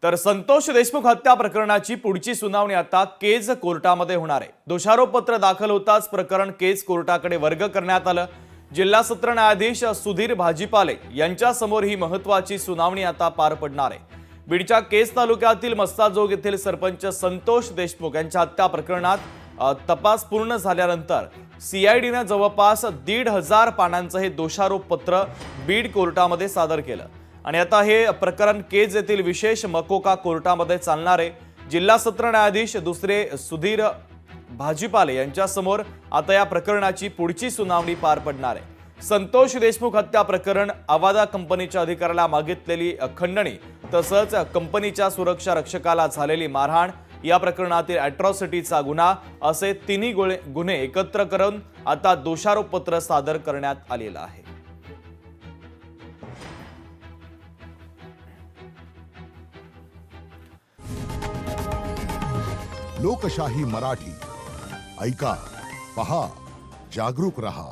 तर संतोष देशमुख हत्या प्रकरणाची पुढची सुनावणी आता केज कोर्टामध्ये होणार आहे। दोषारोपपत्र दाखल होताच प्रकरण केज कोर्टाकडे वर्ग करण्यात आलं। जिल्हा सत्र न्यायाधीश सुधीर भाजीपाले यांच्या समोर ही महत्त्वाची सुनावणी आता पार पडणार आहे। बीडच्या केज तालुक्यातील मस्ताजोग येथील सरपंच संतोष देशमुख यांच्या हत्या प्रकरणात तपास पूर्ण झाल्यानंतर सीआयडीने जवळपास 1,500 पानांचं हे दोषारोपपत्र बीड कोर्टामध्ये सादर केलं आणि आता हे प्रकरण केज येथील विशेष मकोका कोर्टामध्ये चालणार आहे। जिल्हा सत्र न्यायाधीश दुसरे सुधीर भाजीपाले यांच्या समोर आता या प्रकरणाची पुढची सुनावणी पार पडणार आहे। संतोष देशमुख हत्या प्रकरण, अवादा कंपनीच्या अधिकाऱ्याला मागितलेली खंडणी तसंच कंपनीच्या सुरक्षा रक्षकाला झालेली मारहाण या प्रकरणातील अॅट्रॉसिटीचा गुन्हा असे तिन्ही गुन्हे एकत्र करून आता दोषारोपपत्र सादर करण्यात आलेलं आहे। लोकशाही मराठी ऐका, पहा, जागरूक रहा।